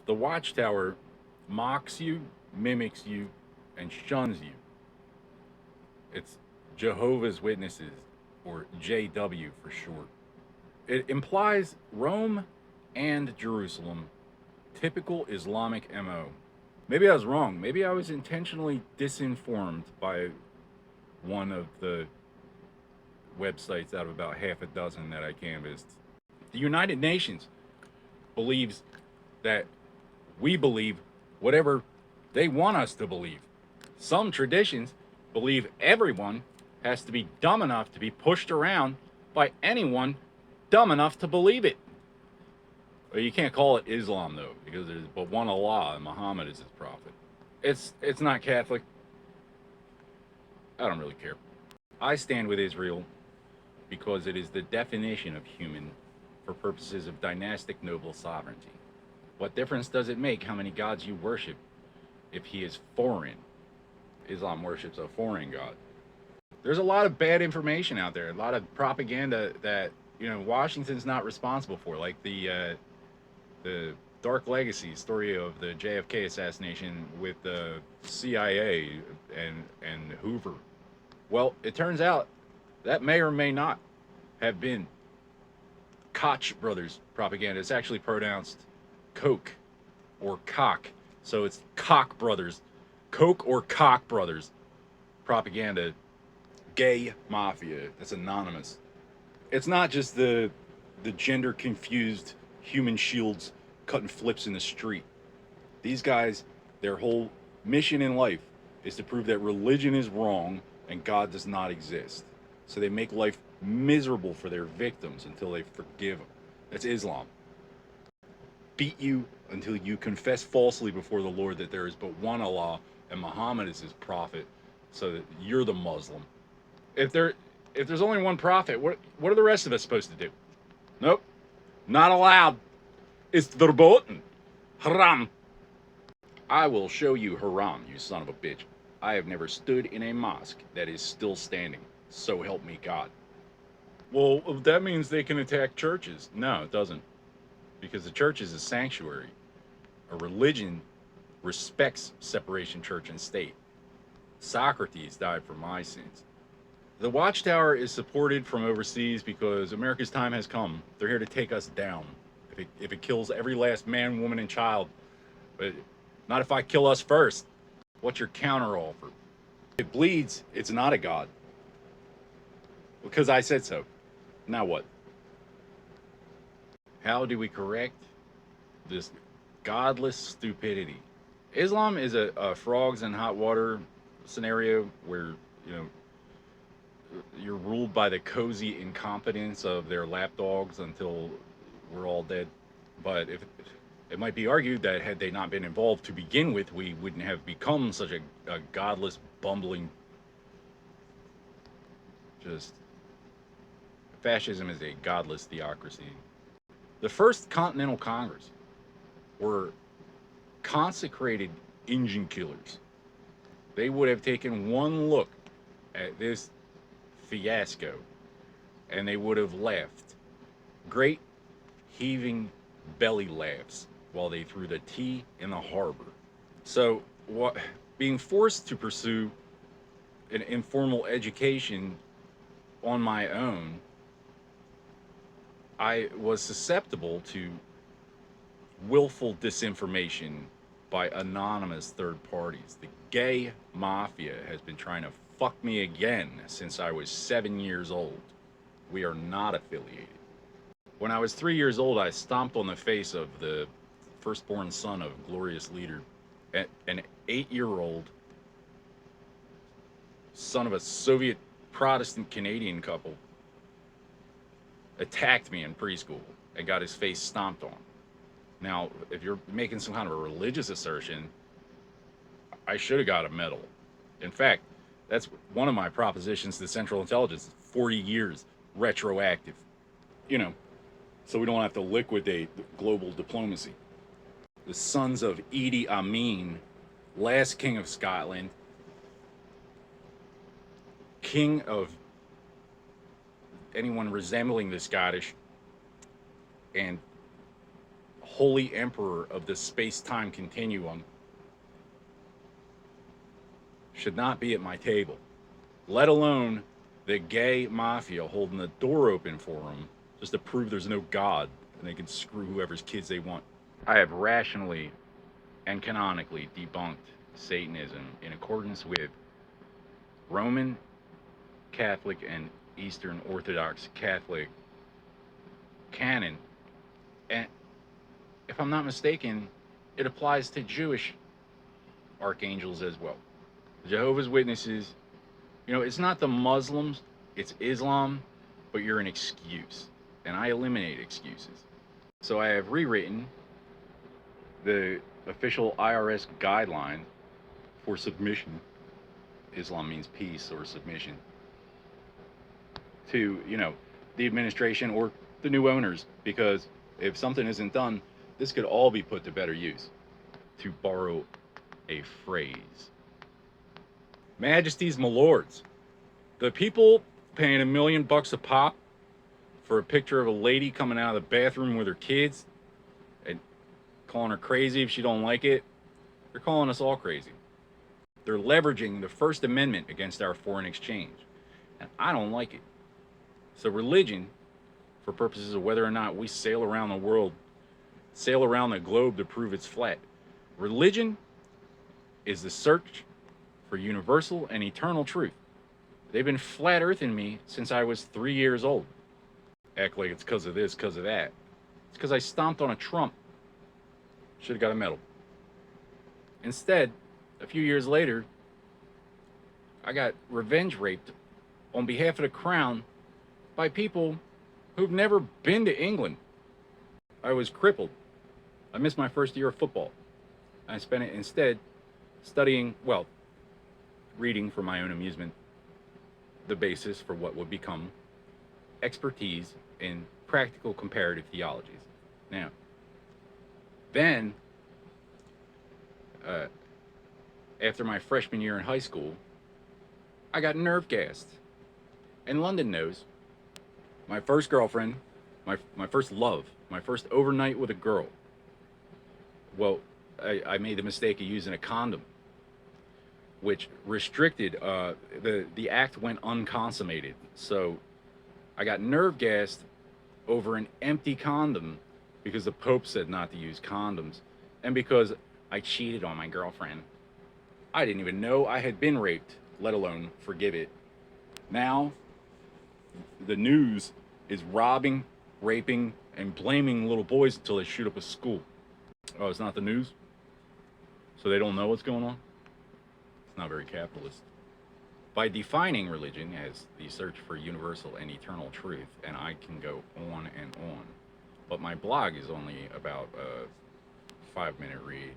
The Watchtower mocks you, mimics you, and shuns you. It's Jehovah's Witnesses, or JW for short. It implies Rome and Jerusalem, typical Islamic MO. Maybe I was wrong. Maybe I was intentionally disinformed by one of the websites out of about half a dozen that I canvassed. The United Nations believes that we believe whatever they want us to believe. Some traditions believe everyone has to be dumb enough to be pushed around by anyone dumb enough to believe it. Well, you can't call it Islam though, because there's but one Allah and Muhammad is his prophet. It's not Catholic. I don't really care. I stand with Israel because it is the definition of human for purposes of dynastic noble sovereignty. What difference does it make how many gods you worship if he is foreign? Islam worships a foreign god. There's a lot of bad information out there, a lot of propaganda that Washington's not responsible for, like the dark legacy story of the JFK assassination with the CIA and Hoover. Well, it turns out that may or may not have been Koch brothers propaganda. It's actually pronounced Koch or Cock. So it's Koch brothers. Koch or Koch brothers propaganda. Gay mafia. That's anonymous. It's not just the gender confused human shields cutting flips in the street. These guys, their whole mission in life is to prove that religion is wrong and God does not exist. So they make life miserable for their victims until they forgive them. That's Islam. Beat you until you confess falsely before the Lord that there is but one Allah and Muhammad is his prophet, so that you're the Muslim. If there's only one prophet, what are the rest of us supposed to do? Nope, not allowed. It's verboten. Haram. I will show you haram, you son of a bitch. I have never stood in a mosque that is still standing. So help me God. Well, that means they can attack churches. No, it doesn't. Because the church is a sanctuary. A religion respects separation church and state. Socrates died for my sins. The Watchtower is supported from overseas because America's time has come. They're here to take us down. If it kills every last man, woman, and child. But not if I kill us first. What's your counter offer? If it bleeds, it's not a god. Because I said so. Now what? How do we correct this godless stupidity? Islam is a frogs in hot water scenario where, you're ruled by the cozy incompetence of their lapdogs until we're all dead. But if it might be argued that had they not been involved to begin with, we wouldn't have become such a godless, bumbling. Just fascism is a godless theocracy. The First Continental Congress were consecrated engine killers. They would have taken one look at this fiasco and they would have laughed. Great heaving belly laughs while they threw the tea in the harbor. So, being forced to pursue an informal education on my own, I was susceptible to willful disinformation by anonymous third parties. The gay mafia has been trying to fuck me again since I was 7 years old. We are not affiliated. When I was 3 years old, I stomped on the face of the firstborn son of glorious leader. An 8-year-old son of a Soviet Protestant Canadian couple attacked me in preschool and got his face stomped on. Now, if you're making some kind of a religious assertion, I should have got a medal. In fact, that's one of my propositions to Central Intelligence. 40 years retroactive. So we don't have to liquidate global diplomacy. The sons of Idi Amin, last king of Scotland, king of anyone resembling the Scottish, and holy emperor of the space-time continuum should not be at my table, let alone the gay mafia holding the door open for them just to prove there's no God and they can screw whoever's kids they want. I have rationally and canonically debunked Satanism in accordance with Roman Catholic and Eastern Orthodox Catholic canon. And if I'm not mistaken, it applies to Jewish archangels as well. Jehovah's Witnesses, it's not the Muslims, it's Islam, but you're an excuse. And I eliminate excuses. So I have rewritten the official IRS guideline for submission. Islam means peace or submission to, the administration or the new owners, because if something isn't done, this could all be put to better use. To borrow a phrase. Majesties, my lords, the people paying $1 million a pop for a picture of a lady coming out of the bathroom with her kids and calling her crazy if she don't like it, they're calling us all crazy. They're leveraging the First Amendment against our foreign exchange, and I don't like it. So religion, for purposes of whether or not we sail around the world, sail around the globe to prove it's flat, religion is the search for universal and eternal truth. They've been flat earthing me since I was 3 years old. Act like it's because of this, because of that. It's because I stomped on a Trump. Should have got a medal. Instead, a few years later, I got revenge raped on behalf of the crown by people who've never been to England. I was crippled. I missed my first year of football. I spent it instead studying, reading for my own amusement, the basis for what would become expertise in practical comparative theologies. Now, then, after my freshman year in high school, I got nerve gassed. And London knows. My first girlfriend, my first love, my first overnight with a girl. Well, I made the mistake of using a condom, which restricted, the act went unconsummated. So I got nerve gassed over an empty condom because the Pope said not to use condoms, and because I cheated on my girlfriend. I didn't even know I had been raped, let alone forgive it. Now, the news is robbing, raping, and blaming little boys until they shoot up a school. Oh, it's not the news? So they don't know what's going on? It's not very capitalist. By defining religion as the search for universal and eternal truth, and I can go on and on, but my blog is only about a 5-minute read,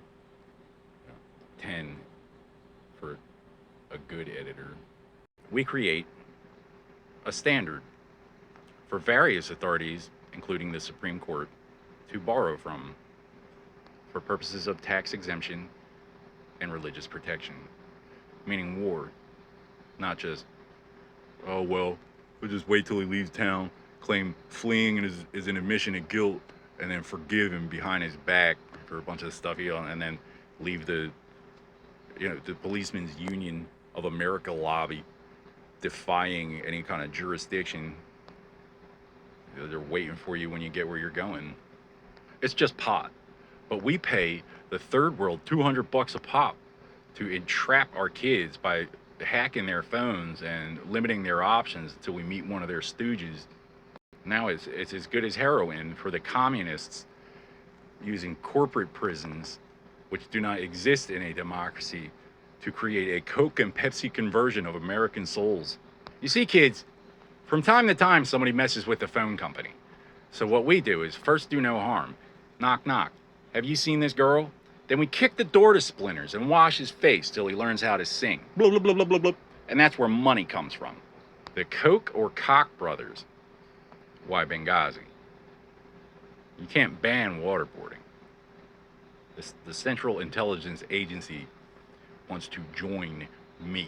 10 for a good editor. We create a standard for various authorities, including the Supreme Court, to borrow from for purposes of tax exemption and religious protection, meaning war, not just, oh, well, we'll just wait till he leaves town, claim fleeing is an admission of guilt, and then forgive him behind his back for a bunch of stuff, and then leave the Policemen's Union of America lobby defying any kind of jurisdiction. They're waiting for you when you get where you're going. It's just pot. But we pay the third world $200 a pop to entrap our kids by hacking their phones and limiting their options until we meet one of their stooges. Now it's as good as heroin for the communists using corporate prisons, which do not exist in a democracy, to create a Coke and Pepsi conversion of American souls. You see, kids, from time to time, somebody messes with the phone company. So what we do is first do no harm. Knock, knock. Have you seen this girl? Then we kick the door to splinters and wash his face till he learns how to sing. Blah, blah, blah, blah, blah, blah. And that's where money comes from. The Koch or Koch brothers. Why Benghazi? You can't ban waterboarding. The Central Intelligence Agency wants to join me